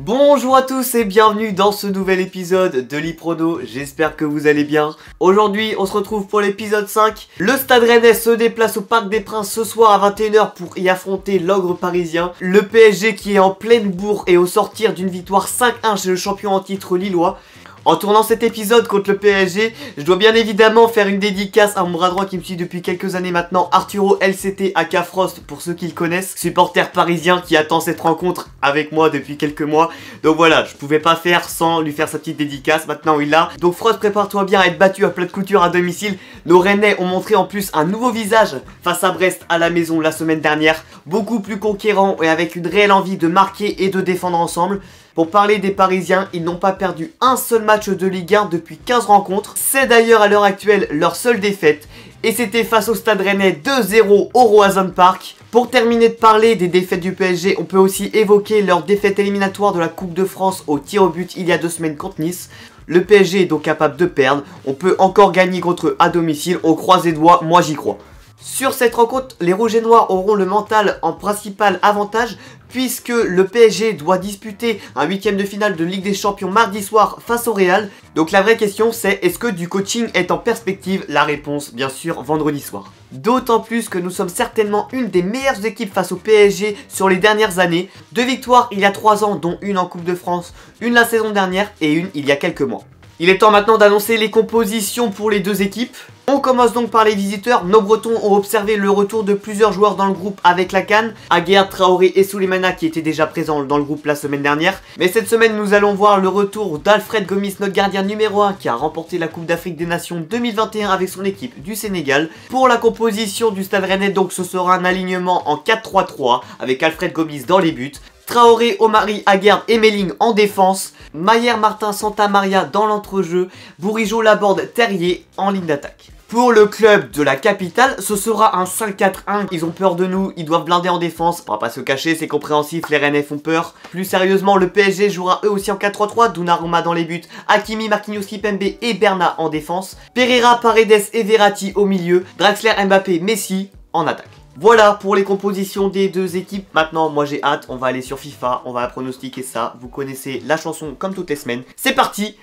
Bonjour à tous et bienvenue dans ce nouvel épisode de l'e-prono, j'espère que vous allez bien. Aujourd'hui on se retrouve pour l'épisode 5. Le Stade Rennais se déplace au Parc des Princes ce soir à 21 h pour y affronter l'ogre parisien. Le PSG qui est en pleine bourre et au sortir d'une victoire 5-1 chez le champion en titre lillois. En tournant cet épisode contre le PSG, je dois bien évidemment faire une dédicace à mon bras droit qui me suit depuis quelques années maintenant, Arturo LCT aka Frost pour ceux qui le connaissent, supporter parisien qui attend cette rencontre avec moi depuis quelques mois. Donc voilà, je pouvais pas faire sans lui faire sa petite dédicace, maintenant il l'a. Donc Frost, prépare-toi bien à être battu à plat de couture à domicile. Nos Rennais ont montré en plus un nouveau visage face à Brest à la maison la semaine dernière, beaucoup plus conquérant et avec une réelle envie de marquer et de défendre ensemble. Pour parler des Parisiens, ils n'ont pas perdu un seul match de Ligue 1 depuis 15 rencontres. C'est d'ailleurs à l'heure actuelle leur seule défaite. Et c'était face au Stade Rennais 2-0 au Roazhon Park. Pour terminer de parler des défaites du PSG, on peut aussi évoquer leur défaite éliminatoire de la Coupe de France au tir au but il y a 2 semaines contre Nice. Le PSG est donc capable de perdre. On peut encore gagner contre eux à domicile. On croise les doigts, moi j'y crois. Sur cette rencontre, les Rouges et Noirs auront le mental en principal avantage puisque le PSG doit disputer un 8ème de finale de Ligue des Champions mardi soir face au Real. Donc la vraie question c'est, est-ce que du coaching est en perspective? La réponse bien sûr vendredi soir. D'autant plus que nous sommes certainement une des meilleures équipes face au PSG sur les dernières années. 2 victoires il y a 3 ans dont une en Coupe de France, une la saison dernière et une il y a quelques mois. Il est temps maintenant d'annoncer les compositions pour les deux équipes. On commence donc par les visiteurs. Nos Bretons ont observé le retour de plusieurs joueurs dans le groupe avec la CAN. Aguerd, Traoré et Souleymana qui étaient déjà présents dans le groupe la semaine dernière. Mais cette semaine nous allons voir le retour d'Alfred Gomis, notre gardien numéro 1 qui a remporté la Coupe d'Afrique des Nations 2021 avec son équipe du Sénégal. Pour la composition du Stade Rennais donc ce sera un alignement en 4-3-3 avec Alfred Gomis dans les buts. Traoré, Omari, Aguerd et Melling en défense. Mayer, Martin, Santa Maria dans l'entrejeu. Bourigeaud, Laborde, Terrier en ligne d'attaque. Pour le club de la capitale, ce sera un 5-4-1. Ils ont peur de nous, ils doivent blinder en défense. On va pas se cacher, c'est compréhensif, les Rennais font peur. Plus sérieusement, le PSG jouera eux aussi en 4-3-3. Donnarumma dans les buts, Hakimi, Marquinhos, Kimpembe et Bernat en défense. Pereira, Paredes et Verratti au milieu. Draxler, Mbappé, Messi en attaque. Voilà pour les compositions des deux équipes. Maintenant, moi j'ai hâte, on va aller sur FIFA, on va pronostiquer ça. Vous connaissez la chanson comme toutes les semaines. C'est parti!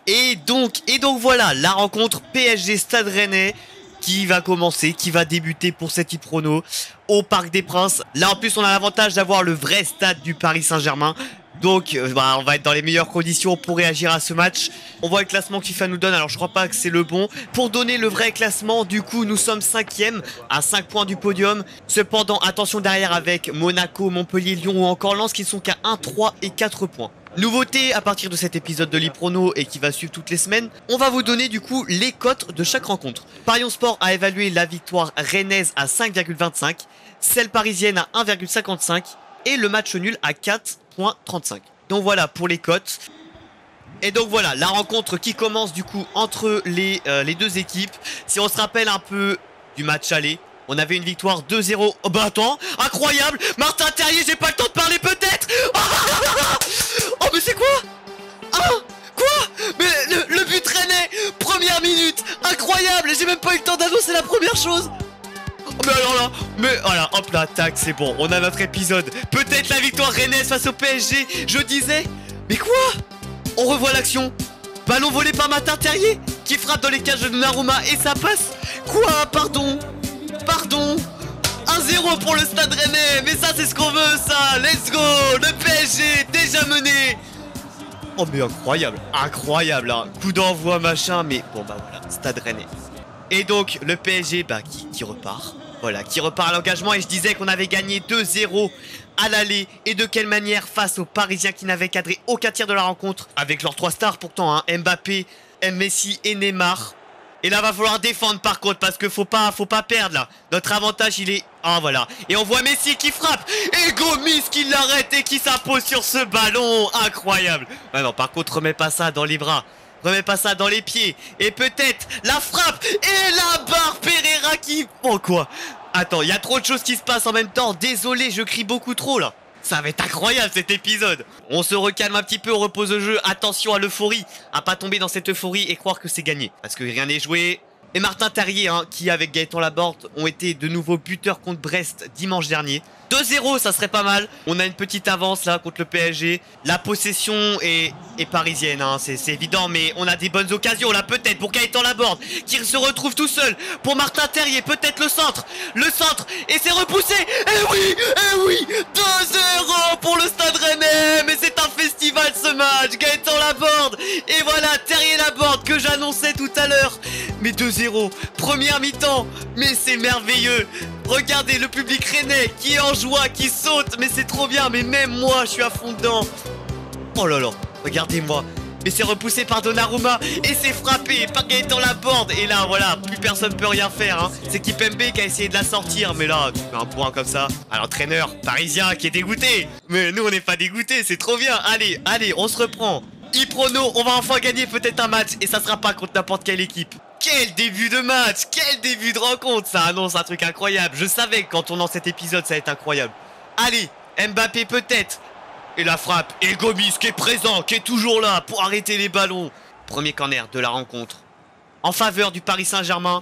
Et donc voilà, la rencontre PSG Stade Rennais qui va commencer, qui va débuter pour cet e-prono au Parc des Princes. Là en plus on a l'avantage d'avoir le vrai stade du Paris Saint-Germain. Donc on va être dans les meilleures conditions pour réagir à ce match. On voit le classement que FIFA nous donne, alors je crois pas que c'est le bon. Pour donner le vrai classement, du coup nous sommes 5ème à 5 points du podium. Cependant attention derrière avec Monaco, Montpellier, Lyon ou encore Lens qui sont qu'à 1, 3 et 4 points. Nouveauté à partir de cet épisode de l'e-prono et qui va suivre toutes les semaines, on va vous donner du coup les cotes de chaque rencontre. Parion Sport a évalué la victoire rennaise à 5,25, celle parisienne à 1,55 et le match nul à 4,35. Donc voilà pour les cotes. Et donc voilà la rencontre qui commence du coup entre les deux équipes. Si on se rappelle un peu du match aller, on avait une victoire 2-0. Oh bah attends, incroyable, Martin Terrier, j'ai pas le temps de parler peut-être. Oh mais c'est quoi? Ah, quoi? Mais le but rennais, première minute, incroyable, j'ai même pas eu le temps d'annoncer la première chose. Oh mais alors là, mais voilà, hop là, tac, c'est bon, on a notre épisode. Peut-être la victoire rennaise face au PSG, je disais. Mais quoi? On revoit l'action. Ballon volé par Martin Terrier qui frappe dans les cages de Donnarumma et ça passe. Quoi? Pardon. 1-0 pour le Stade Rennais. Mais ça c'est ce qu'on veut ça. Let's go. Le PSG déjà mené. Oh mais incroyable hein. Coup d'envoi machin. Mais bon bah voilà, Stade Rennais. Et donc le PSG qui repart. Voilà, qui repart à l'engagement. Et je disais qu'on avait gagné 2-0 à l'aller. Et de quelle manière face aux Parisiens qui n'avaient cadré aucun tir de la rencontre. Avec leurs 3 stars pourtant hein, Mbappé, Messi et Neymar. Et là va falloir défendre par contre parce que faut pas perdre là. Notre avantage il est... Ah voilà. Et on voit Messi qui frappe. Et Gomis qui l'arrête et qui s'impose sur ce ballon. Incroyable. Ah non par contre remets pas ça dans les bras. Remets pas ça dans les pieds. Et peut-être la frappe. Et la barre Pereira qui... Oh quoi? Attends, il y a trop de choses qui se passent en même temps. Désolé, je crie beaucoup trop là. Ça va être incroyable cet épisode. On se recalme un petit peu, on repose le jeu. Attention à l'euphorie, à pas tomber dans cette euphorie et croire que c'est gagné. Parce que rien n'est joué. Et Martin Terrier, hein, qui avec Gaëtan Laborde ont été de nouveau buteurs contre Brest dimanche dernier. 2-0, ça serait pas mal. On a une petite avance là contre le PSG. La possession est parisienne, hein, c'est évident. Mais on a des bonnes occasions là peut-être pour Gaëtan Laborde qui se retrouve tout seul. Pour Martin Terrier, peut-être le centre. Le centre, et c'est repoussé. Eh oui 2-0 pour le Stade Rennais. Mais c'est un festival ce match. Gaëtan Laborde. Et voilà, Terrier Laborde que j'annonçais tout à l'heure. Mais 2-0, première mi-temps. Mais c'est merveilleux. Regardez le public rennais qui est en joie, qui saute. Mais c'est trop bien, mais même moi je suis à fond dedans. Oh là là, regardez-moi. Mais c'est repoussé par Donnarumma. Et c'est frappé par Gaëtan Laborde. Et là voilà, plus personne peut rien faire, hein. C'est Kipembe qui a essayé de la sortir. Mais là, tu mets un point comme ça. À l'entraîneur parisien qui est dégoûté. Mais nous on n'est pas dégoûté, c'est trop bien. Allez, on se reprend. Iprono, on va enfin gagner peut-être un match. Et ça sera pas contre n'importe quelle équipe. Quel début de match, quel début de rencontre. Ça annonce un truc incroyable. Je savais que quand on tournant cet épisode ça va être incroyable. Allez, Mbappé peut-être. Et la frappe, et Gomis qui est présent, qui est toujours là pour arrêter les ballons. Premier corner de la rencontre en faveur du Paris Saint-Germain.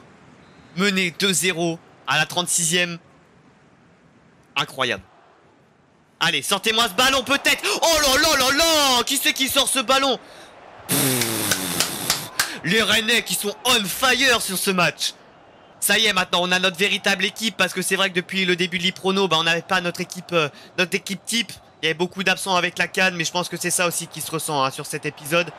Mené 2-0 à la 36e. Incroyable. Allez, sortez-moi ce ballon peut-être. Oh là là là là. Qui c'est qui sort ce ballon? Les Rennais qui sont on fire sur ce match. Ça y est, maintenant on a notre véritable équipe. Parce que c'est vrai que depuis le début de l'Iprono, on n'avait pas notre équipe type. Il y avait beaucoup d'absents avec la CAN. Mais je pense que c'est ça aussi qui se ressent, hein, sur cet épisode.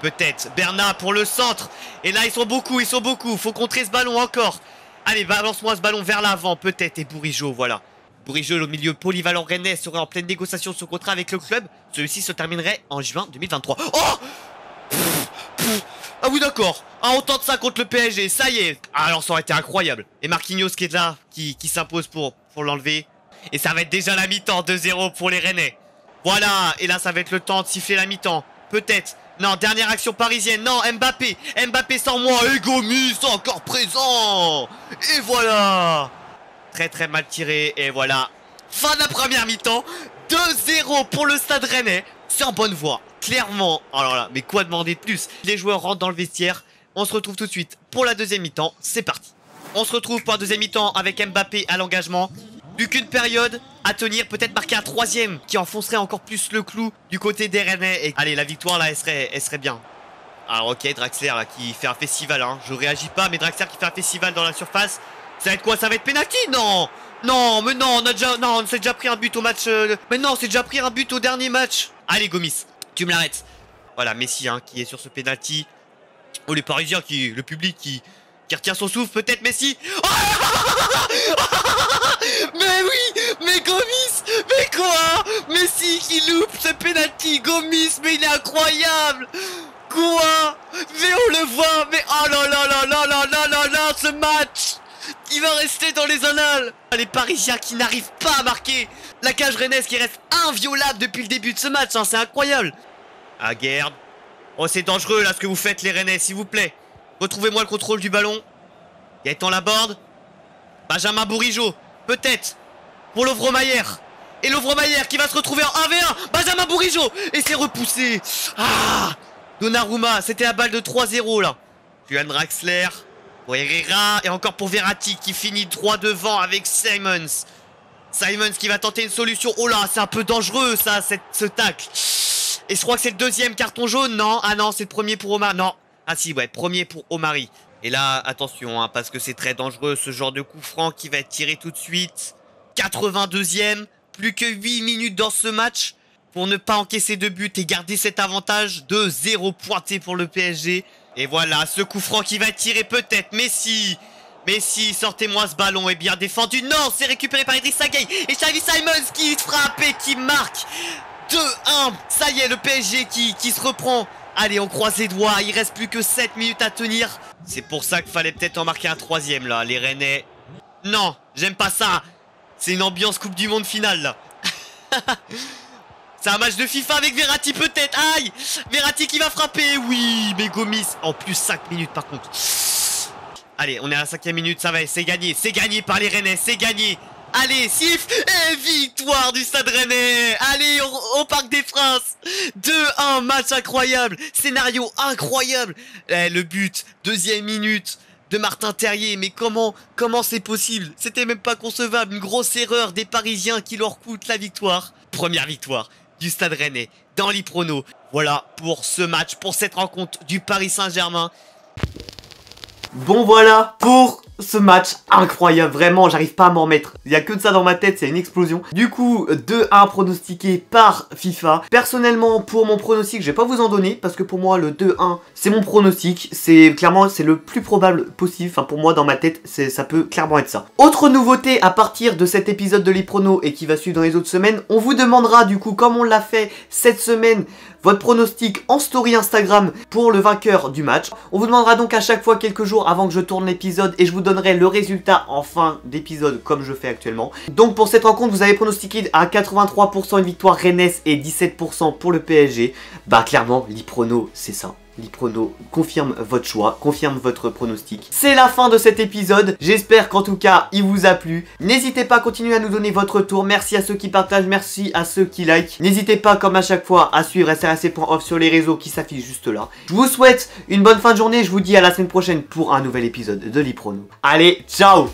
Peut-être Bernat pour le centre. Et là ils sont beaucoup. Faut contrer ce ballon encore. Allez, balance-moi ce ballon vers l'avant peut-être. Et Bourigeaud, voilà. Bourigeaud, au milieu polyvalent rennais, serait en pleine négociation de son contrat avec le club. Celui-ci se terminerait en juin 2023. Oh! Ah oui d'accord, on tente ça contre le PSG, ça y est. Ah, alors ça aurait été incroyable. Et Marquinhos qui est là, qui s'impose pour l'enlever. Et ça va être déjà la mi-temps, 2-0 pour les Rennais. Voilà, et là ça va être le temps de siffler la mi-temps. Peut-être. Non, dernière action parisienne. Non, Mbappé sans moi. Et Gomis encore présent. Et voilà. Très très mal tiré. Et voilà. Fin de la première mi-temps. 2-0 pour le Stade Rennais. C'est en bonne voie. Clairement. Alors là, mais quoi demander de plus? Les joueurs rentrent dans le vestiaire. On se retrouve tout de suite pour la deuxième mi-temps. C'est parti. On se retrouve pour la deuxième mi-temps avec Mbappé à l'engagement. Plus qu'une période à tenir, peut-être marquer un troisième qui enfoncerait encore plus le clou du côté des Rennais. Et allez, la victoire là, elle serait bien. Alors ok, Draxler là qui fait un festival, hein. Je réagis pas, mais Draxler qui fait un festival dans la surface. Ça va être quoi? Ça va être penalty? Non. Non, mais non, on s'est déjà pris un but au match. Mais non, on s'est déjà pris un but au dernier match. Allez Gomis, tu me l'arrêtes. Voilà, Messi, hein, qui est sur ce penalty. Oh, les Parisiens, le public qui retient son souffle, peut-être Messi. Oh mais oui, mais Gomis, mais quoi? Messi qui loupe ce penalty, Gomis, mais il est incroyable. Quoi? Mais on le voit, mais oh là là là là là là là là, ce match, il va rester dans les annales. Les Parisiens qui n'arrivent pas à marquer. La cage rennaise qui reste inviolable depuis le début de ce match, hein, c'est incroyable. Aguerd. Oh, c'est dangereux là ce que vous faites les Rennais, s'il vous plaît. Retrouvez-moi le contrôle du ballon. Gaëtan Laborde. Benjamin Bourigeaud. Peut-être. Pour Lovro-Mayer. Et Lovro-Mayer qui va se retrouver en 1v1. Benjamin Bourigeaud. Et c'est repoussé. Ah, Donnarumma. C'était la balle de 3-0 là. Juan Draxler. Pour Herrera. Et encore pour Verratti qui finit droit devant avec Simons. Simons qui va tenter une solution. Oh là, c'est un peu dangereux ça, ce tacle. Et je crois que c'est le deuxième carton jaune, non? Ah non, c'est le premier pour Omar. Non. Ah si, ouais, premier pour Omari. Et là, attention, hein, parce que c'est très dangereux, ce genre de coup franc qui va être tiré tout de suite. 82e, plus que 8 minutes dans ce match pour ne pas encaisser de but et garder cet avantage de 0 pointé pour le PSG. Et voilà, ce coup franc qui va être tiré peut-être. Messi, sortez-moi ce ballon, est bien défendu. Non, c'est récupéré par Idrissa Gueye. Et Xavi Simons qui frappe et qui marque. 2-1, ça y est, le PSG qui se reprend. Allez, on croise les doigts, il reste plus que 7 minutes à tenir. C'est pour ça qu'il fallait peut-être en marquer un troisième là, les Rennais. Non, j'aime pas ça. C'est une ambiance Coupe du Monde finale là. C'est un match de FIFA avec Verratti peut-être. Aïe, Verratti qui va frapper. Oui, mais Gomis. En plus 5 minutes par contre. Allez, on est à la 5e minute, ça va, c'est gagné par les Rennais, c'est gagné. Allez, siffle et victoire du Stade Rennais. Allez, au Parc des Princes. 2-1, match incroyable. Scénario incroyable. Le but, deuxième minute de Martin Terrier. Mais comment c'est possible? C'était même pas concevable. Une grosse erreur des Parisiens qui leur coûte la victoire. Première victoire du Stade Rennais dans l'e-prono. Voilà pour ce match, pour cette rencontre du Paris Saint-Germain. Bon voilà pour ce match incroyable, vraiment j'arrive pas à m'en remettre. Il y a que de ça dans ma tête, c'est une explosion. Du coup 2-1 pronostiqué par FIFA. Personnellement pour mon pronostic je vais pas vous en donner parce que pour moi le 2-1 c'est mon pronostic. C'est clairement c'est le plus probable possible. Enfin pour moi dans ma tête ça peut clairement être ça. Autre nouveauté à partir de cet épisode de l'e-prono et qui va suivre dans les autres semaines, on vous demandera du coup comme on l'a fait cette semaine votre pronostic en story Instagram pour le vainqueur du match. On vous demandera donc à chaque fois quelques jours avant que je tourne l'épisode et je vous donnerai le résultat en fin d'épisode comme je fais actuellement. Donc pour cette rencontre vous avez pronostiqué à 83% une victoire rennaise et 17% pour le PSG. Bah clairement l'e-prono c'est ça. l'e-prono confirme votre choix, confirme votre pronostic. C'est la fin de cet épisode. J'espère qu'en tout cas, il vous a plu. N'hésitez pas à continuer à nous donner votre retour. Merci à ceux qui partagent, merci à ceux qui like. N'hésitez pas, comme à chaque fois, à suivre src.off sur les réseaux qui s'affichent juste là. Je vous souhaite une bonne fin de journée. Je vous dis à la semaine prochaine pour un nouvel épisode de l'e-prono. Allez, ciao!